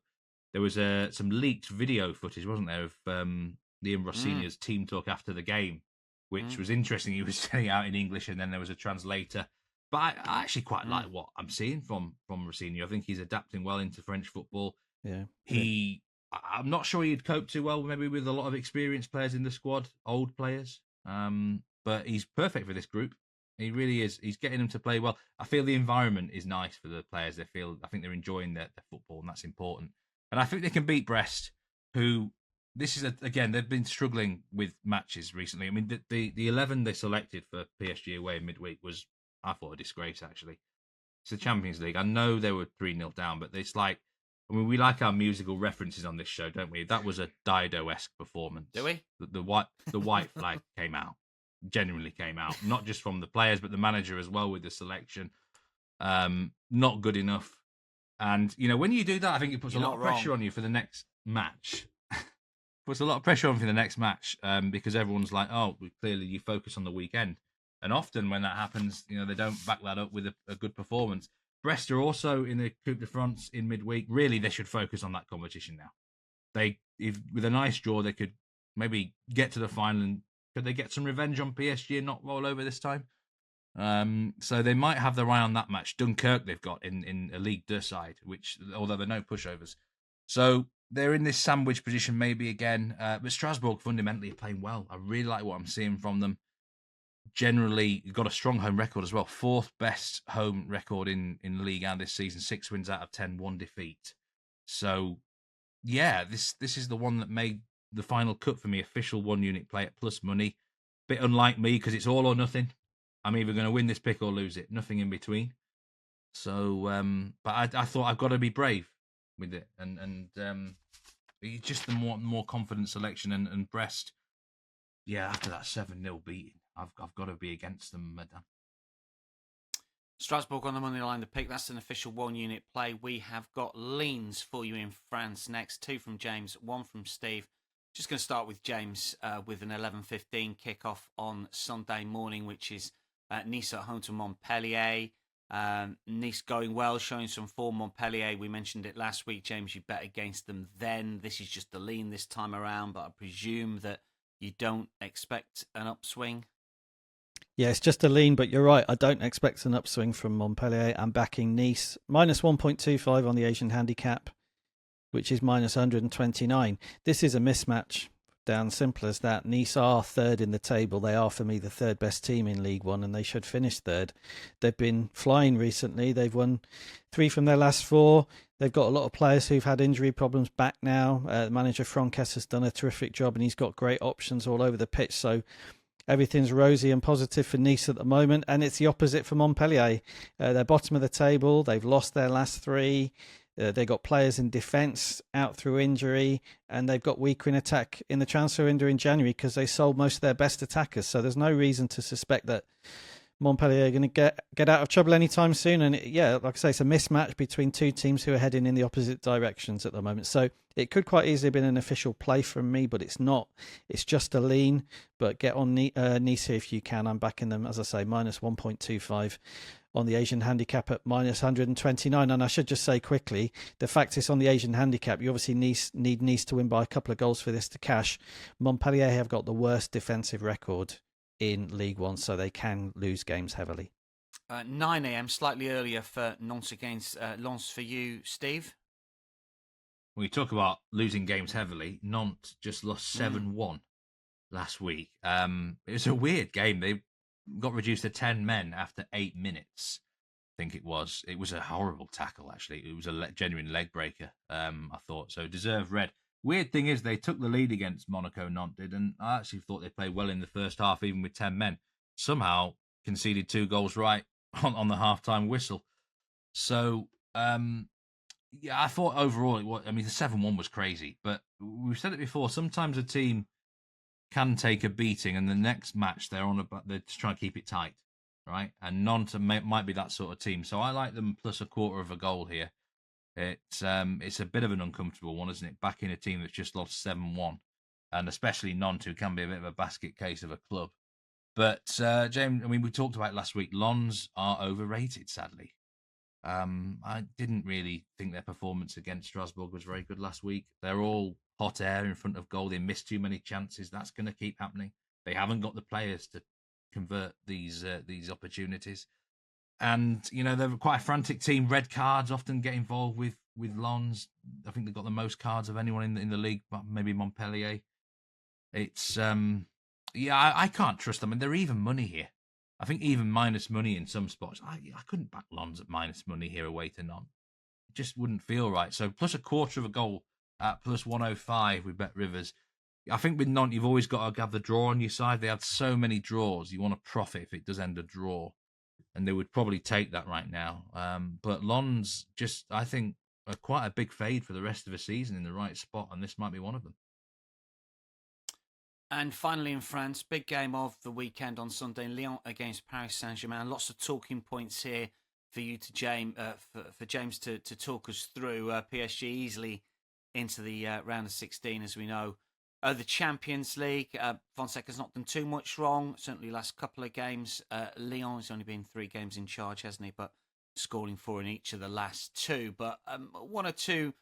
S2: There was some leaked video footage, wasn't there, of Liam Rossinia's team talk after the game, which was interesting. He was saying it out in English, and then there was a translator. But I actually quite like what I'm seeing from Rossinia. I think he's adapting well into French football.
S3: Yeah.
S2: I'm not sure he'd cope too well, maybe with a lot of experienced players in the squad, old players. But he's perfect for this group. He really is. He's getting them to play well. I feel the environment is nice for the players. I think they're enjoying their football, and that's important. And I think they can beat Brest, who again, they've been struggling with matches recently. I mean, the 11 they selected for PSG away in midweek was, I thought, a disgrace, actually. It's the Champions League. I know they were 3-0 down, but it's like, I mean, we like our musical references on this show, don't we? That was a Dido-esque performance.
S1: Do we?
S2: The white flag came out. Genuinely came out, not just from the players, but the manager as well with the selection. Not good enough. And, when you do that, I think it puts a lot of pressure on you for the next match. Puts a lot of pressure on for the next match because everyone's like, oh, clearly you focus on the weekend. And often when that happens, they don't back that up with a good performance. Brest are also in the Coupe de France in midweek. Really, they should focus on that competition now. With a nice draw, they could maybe get to the final. And could they get some revenge on PSG and not roll over this time? So they might have their eye on that match. Dunkirk they've got in a Ligue 2 side, which, although there are no pushovers. So they're in this sandwich position maybe again. But Strasbourg fundamentally are playing well. I really like what I'm seeing from them. Generally, got a strong home record as well. 4th best home record in Ligue 1 this season. 6 wins out of 10, 1 defeat. So yeah, this is the one that made the final cut for me. Official 1 unit play at plus money. Bit unlike me because it's all or nothing. I'm either going to win this pick or lose it. Nothing in between. So, but I thought I've got to be brave with it, and just the more confident selection and Brest. Yeah, after that 7-0 beating, I've got to be against them, Dan.
S1: Strasbourg on the money line, the pick. That's an official 1 unit play. We have got leans for you in France next. 2 from James, 1 from Steve. Just going to start with James with an 11:15 kickoff on Sunday morning, which is Nice at home to Montpellier. Nice going well, showing some form. Montpellier, we mentioned it last week, James, you bet against them then. This is just a lean this time around, but I presume that you don't expect an upswing.
S3: Yeah, it's just a lean, but you're right. I don't expect an upswing from Montpellier. I'm backing Nice. Minus 1.25 on the Asian handicap, which is minus 129. This is a mismatch, down simple as that. Nice are third in the table. They are, for me, the third best team in League One, and they should finish third. They've been flying recently. They've won 3 from their last 4. They've got a lot of players who've had injury problems back now. Manager Frances has done a terrific job, and he's got great options all over the pitch. So everything's rosy and positive for Nice at the moment, and it's the opposite for Montpellier. They're bottom of the table. They've lost their last 3. They've got players in defence out through injury, and they've got weaker in attack in the transfer window in January because they sold most of their best attackers. So there's no reason to suspect that Montpellier are going to get out of trouble anytime soon. And like I say, it's a mismatch between 2 teams who are heading in the opposite directions at the moment. So it could quite easily have been an official play from me, but it's not. It's just a lean. But get on Nice here if you can. I'm backing them, as I say, minus 1.25 on the Asian handicap at minus 129. And I should just say quickly, the fact it's on the Asian handicap, you obviously need Nice to win by a couple of goals for this to cash. Montpellier have got the worst defensive record in League One, so they can lose games heavily.
S1: 9 a.m, slightly earlier for Nantes against Lens for you, Steve.
S2: When we talk about losing games heavily, Nantes just lost 7-1 last week. It was a weird game. They got reduced to 10 men after 8 minutes, I think it was. It was a horrible tackle, actually. It was a genuine leg breaker, I thought. So deserved red. Weird thing is they took the lead against Monaco, Nantes did, and I actually thought they played well in the first half, even with 10 men. Somehow conceded 2 goals right on the half-time whistle. So, I thought overall, the 7-1 was crazy. But we've said it before, sometimes a team can take a beating, and the next match they're just trying to keep it tight, right? And Nantes might be that sort of team. So I like them plus a quarter of a goal here. It's a bit of an uncomfortable one, isn't it? Backing a team that's just lost 7-1, and especially Nantes, who can be a bit of a basket case of a club. But James, we talked about it last week. Lens are overrated, sadly. I didn't really think their performance against Strasbourg was very good last week. They're all hot air in front of goal. They missed too many chances. That's going to keep happening. They haven't got the players to convert these opportunities. And, they're quite a frantic team. Red cards often get involved with Lens. I think they've got the most cards of anyone in the league, maybe Montpellier. It's, I can't trust them. And they're even money here. I think even minus money in some spots. I couldn't back Lens at minus money here away to Nantes. It just wouldn't feel right. So plus a quarter of a goal at plus 105 with Bet Rivers. I think with Nantes, you've always got to have the draw on your side. They had so many draws. You want to profit if it does end a draw. And they would probably take that right now. But Lens I think, are quite a big fade for the rest of the season in the right spot, and this might be one of them.
S1: And finally in France, big game of the weekend on Sunday, Lyon against Paris Saint-Germain. Lots of talking points here for you to James, for James to talk us through. PSG easily into the round of 16, as we know. The Champions League, Fonseca's not done too much wrong, certainly last couple of games. Lyon has only been 3 games in charge, hasn't he? But scoring 4 in each of the last 2. But 1 or 2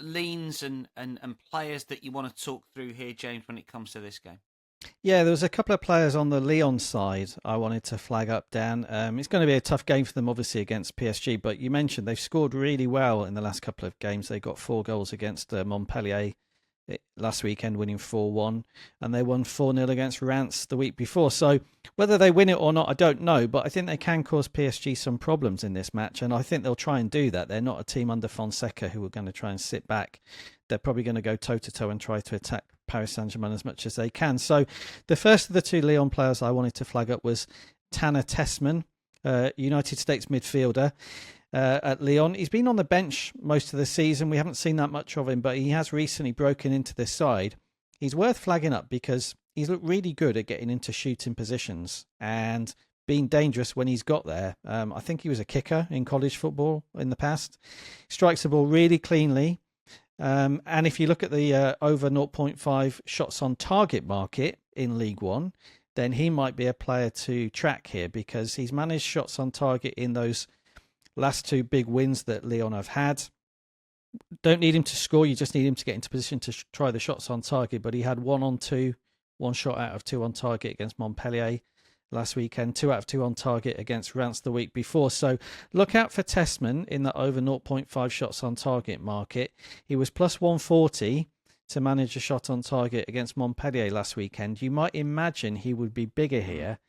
S1: leans and players that you want to talk through here, James, when it comes to this game.
S3: Yeah, there was a couple of players on the Lyon side I wanted to flag up, Dan. It's going to be a tough game for them, obviously, against PSG. But you mentioned they've scored really well in the last couple of games. They got 4 goals against Montpellier last weekend, winning 4-1, and they won 4-0 against Reims the week before. So whether they win it or not, I don't know, but I think they can cause PSG some problems in this match, and I think they'll try and do that. They're not a team under Fonseca who are going to try and sit back. They're probably going to go toe-to-toe and try to attack Paris Saint-Germain as much as they can. So the first of the two Lyon players I wanted to flag up was Tanner Tessman, United States midfielder at Lyon. He's been on the bench most of the season. We haven't seen that much of him, but he has recently broken into this side. He's worth flagging up because he's looked really good at getting into shooting positions and being dangerous when he's got there. I think he was a kicker in college football in the past. Strikes the ball really cleanly. And if you look at the over 0.5 shots on target market in League One, then he might be a player to track here because he's managed shots on target in those last two big wins that Lyon have had. Don't need him to score, you just need him to get into position to try the shots on target. But he had 1 on 2, 1 shot out of 2 on target against Montpellier last weekend, 2 out of 2 on target against Reims the week before. So look out for Tessman in the over 0.5 shots on target market. He was plus 140 to manage a shot on target against Montpellier last weekend. You might imagine he would be bigger here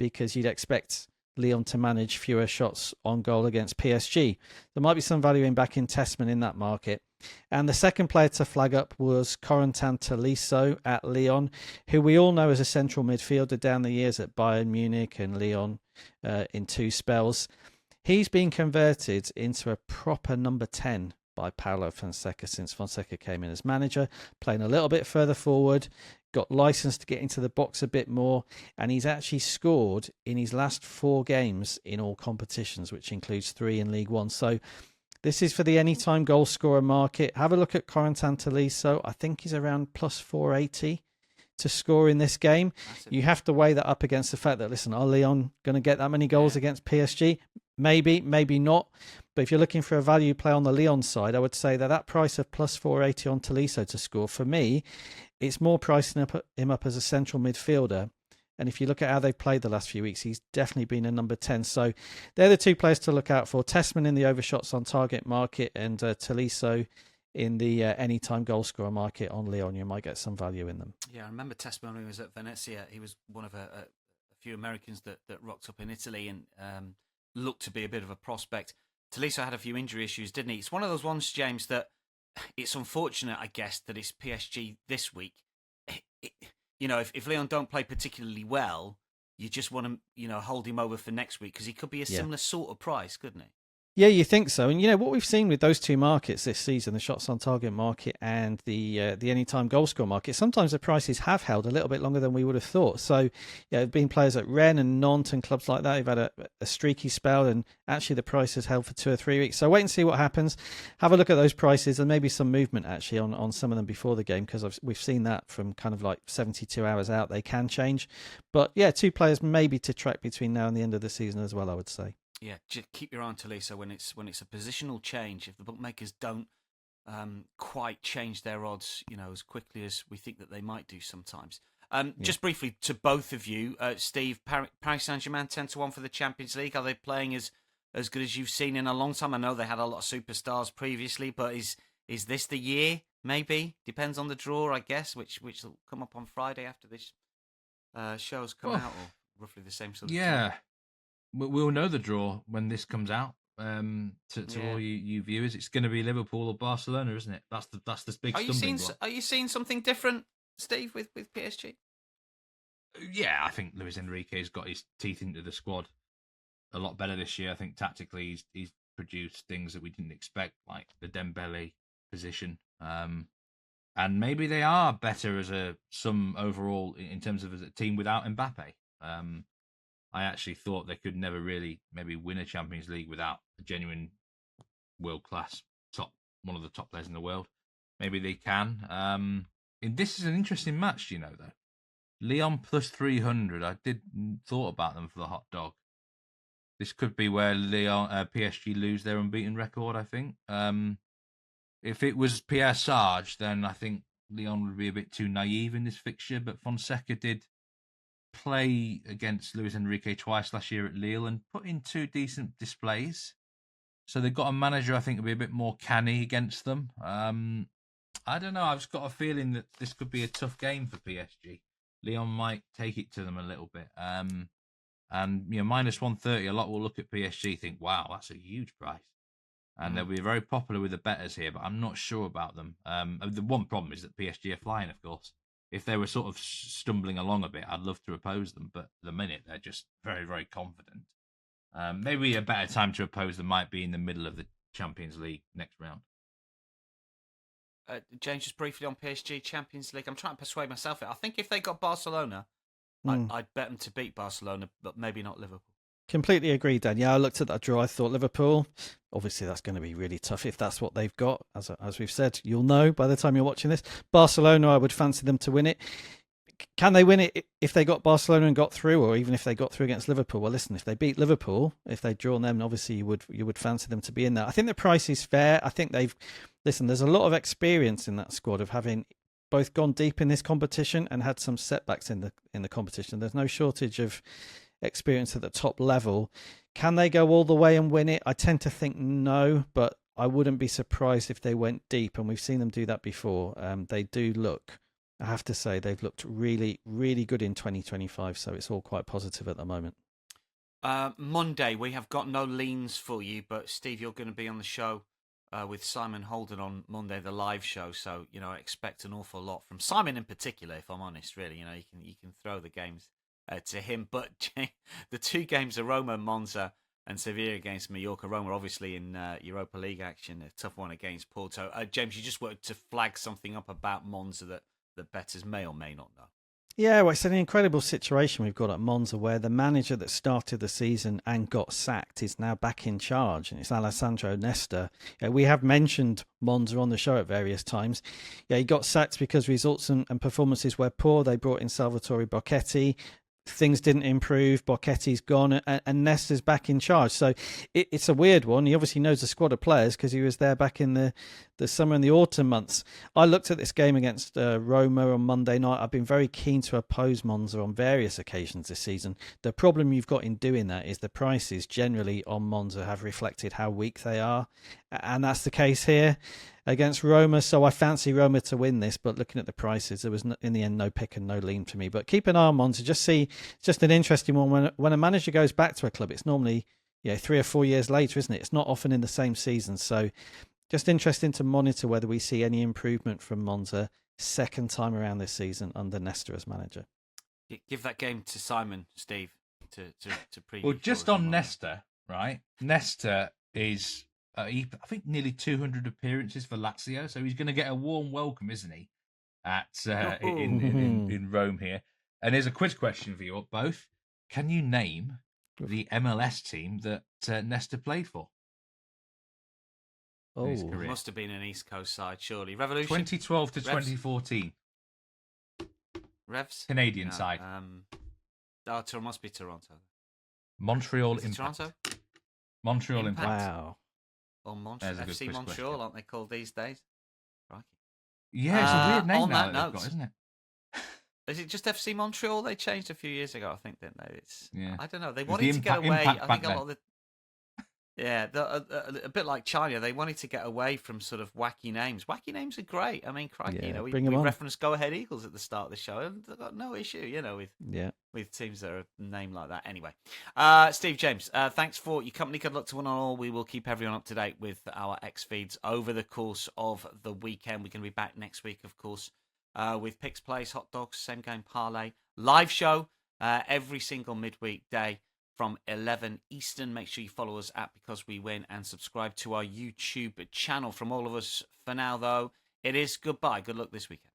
S3: because you'd expect Lyon to manage fewer shots on goal against PSG. There might be some value in backing Tessman in that market. And the second player to flag up was Corentin Tolisso at Lyon, who we all know as a central midfielder down the years at Bayern Munich and Lyon in 2 spells. He's been converted into a proper number 10 by Paulo Fonseca since Fonseca came in as manager, playing a little bit further forward, got licensed to get into the box a bit more, and he's actually scored in his last 4 games in all competitions, which includes 3 in League One. So this is for the anytime goal scorer market. Have a look at Corentin Tolisso. I think he's around plus 480 to score in this game. You have to weigh that up against the fact that, listen, are Lyon going to get that many goals against PSG? Maybe, maybe not. But if you're looking for a value play on the Lyon side, I would say that price of plus 480 on Tolisso to score, for me, it's more pricing him up as a central midfielder. And if you look at how they've played the last few weeks, he's definitely been a number 10. So they're the 2 players to look out for. Tessman in the overshots on target market and Tolisso in the anytime goal scorer market on Lyon. You might get some value in them.
S1: Yeah, I remember Tessman when he was at Venezia. He was one of a few Americans that rocked up in Italy and looked to be a bit of a prospect. Tolisso had a few injury issues, didn't he? It's one of those ones, James, that it's unfortunate, I guess, that it's PSG this week. If Lyon don't play particularly well, you just want to, hold him over for next week because he could be a similar sort of price, couldn't he?
S3: Yeah, you think so. And what we've seen with those 2 markets this season, the shots on target market and the anytime goal score market, sometimes the prices have held a little bit longer than we would have thought. So, yeah, there have been players at Rennes and Nantes and clubs like that who've had a streaky spell, and actually the price has held for 2 or 3 weeks. So wait and see what happens. Have a look at those prices and maybe some movement actually on some of them before the game, because we've seen that from kind of like 72 hours out. They can change. But yeah, 2 players maybe to track between now and the end of the season as well, I would say.
S1: Yeah, just keep your eye on Tolisso when it's a positional change. If the bookmakers don't quite change their odds, as quickly as we think that they might do sometimes. Just briefly to both of you, Steve, Paris Saint-Germain 10-1 for the Champions League. Are they playing as good as you've seen in a long time? I know they had a lot of superstars previously, but is this the year? Maybe depends on the draw, I guess, which will come up on Friday after this show's come out, or roughly the same sort of time.
S2: We'll know the draw when this comes out. To all you viewers, it's going to be Liverpool or Barcelona, isn't it? That's the big stumbling block.
S1: Are you seeing something different, Steve, with PSG?
S2: Yeah, I think Luis Enrique's got his teeth into the squad a lot better this year. I think tactically he's produced things that we didn't expect, like the Dembele position. And maybe they are better as some overall in terms of as a team without Mbappe. I actually thought they could never really maybe win a Champions League without a genuine world-class one of the top players in the world. Maybe they can. And this is an interesting match, though. Lyon plus 300. I did thought about them for the hot dog. This could be where PSG lose their unbeaten record, I think. If it was Pierre Sarge, then I think Lyon would be a bit too naive in this fixture. But Fonseca did play against Luis Enrique twice last year at Lille and put in 2 decent displays. So they've got a manager I think will be a bit more canny against them. I don't know. I've just got a feeling that this could be a tough game for PSG. Lyon might take it to them a little bit. And minus 130, a lot will look at PSG, think, wow, that's a huge price. And they'll be very popular with the bettors here, but I'm not sure about them. The one problem is that PSG are flying, of course. If they were sort of stumbling along a bit, I'd love to oppose them, but at the minute they're just very, very confident. Maybe a better time to oppose them might be in the middle of the Champions League next round.
S1: James, just briefly on PSG Champions League. I'm trying to persuade myself. I think if they got Barcelona, I'd bet them to beat Barcelona, but maybe not Liverpool.
S3: Completely agree, Dan. Yeah, I looked at that draw. I thought Liverpool, obviously that's going to be really tough if that's what they've got. As we've said, you'll know by the time you're watching this. Barcelona, I would fancy them to win it. Can they win it if they got Barcelona and got through, or even if they got through against Liverpool? Well, listen, if they beat Liverpool, if they'd drawn them, obviously you would fancy them to be in there. I think the price is fair. I think there's a lot of experience in that squad of having both gone deep in this competition and had some setbacks in the competition. There's no shortage of experience at the top level. Can they go all the way and win it? I tend to think no, but I wouldn't be surprised if they went deep, and we've seen them do that before. They do look, I have to say, they've looked really, really good in 2025, so it's all quite positive at the moment.
S1: Monday, we have got no leans for you, but Steve, you're going to be on the show with Simon Holden on Monday, the live show, so I expect an awful lot from Simon in particular, if I'm honest, really. You can throw the games to him, but the two games are Roma, Monza, and Sevilla against Mallorca. Roma obviously in Europa League action, a tough one against Porto. James, you just wanted to flag something up about Monza that bettors may or may not know.
S3: Yeah, well, it's an incredible situation we've got at Monza, where the manager that started the season and got sacked is now back in charge, and it's Alessandro Nesta. We have mentioned Monza on the show at various times. He got sacked because results and performances were poor. They brought in Salvatore Bocchetti. Things didn't improve. Bocchetti's gone, and Nesta's back in charge. So it's a weird one. He obviously knows the squad of players because he was there back in the summer and the autumn months. I looked at this game against Roma on Monday night. I've been very keen to oppose Monza on various occasions this season. The problem you've got in doing that is the prices generally on Monza have reflected how weak they are, and that's the case here against Roma. So I fancy Roma to win this, but looking at the prices, there was in the end no pick and no lean for me. But keep an eye on Monza. Just an interesting one. When a manager goes back to a club, it's normally 3 or 4 years later, isn't it? It's not often in the same season. So just interesting to monitor whether we see any improvement from Monza second time around this season under Nesta as manager.
S1: Give that game to Simon, Steve, to preview.
S2: Well, just on Nesta, right? Nesta is, I think, nearly 200 appearances for Lazio, so he's going to get a warm welcome, isn't he? At in Rome here. And here's a quiz question for you both. Can you name the MLS team that Nesta played for?
S3: Oh,
S1: it must have been an East Coast side, surely. Revolution?
S2: 2012 to
S1: Revs?
S2: 2014.
S1: Revs?
S2: Canadian side.
S1: It must be Toronto.
S2: Montreal
S1: Impact.
S2: Toronto? Montreal Impact.
S3: wow.
S1: Or FC Montreal,
S2: question.
S1: aren't they called these days? Crikey.
S2: Yeah, it's a weird name
S1: on
S2: now
S1: that
S2: that
S1: note,
S2: they've got, isn't it?
S1: Is it just FC Montreal? They changed a few years ago, I think, didn't they? I don't know. They
S2: It was
S1: wanted
S2: the
S1: to get
S2: Impact-
S1: away.
S2: Impact
S1: I
S2: back
S1: think a lot of the a bit like China. They wanted to get away from sort of wacky names. Wacky names are great. I mean, crikey, we
S3: bring 'em on.
S1: referenced Go Ahead Eagles at the start of the show, and they've got no issue, with teams that are named like that. Anyway, Steve, James, thanks for your company. Good luck to one and all. We will keep everyone up to date with our X feeds over the course of the weekend. We're going to be back next week, of course, with Picks Plays, Hot Dogs, Same Game Parlay, live show every single midweek day from 11 Eastern. Make sure you follow us at Because We Win and subscribe to our YouTube channel. From all of us for now, though, it is goodbye. Good luck this weekend.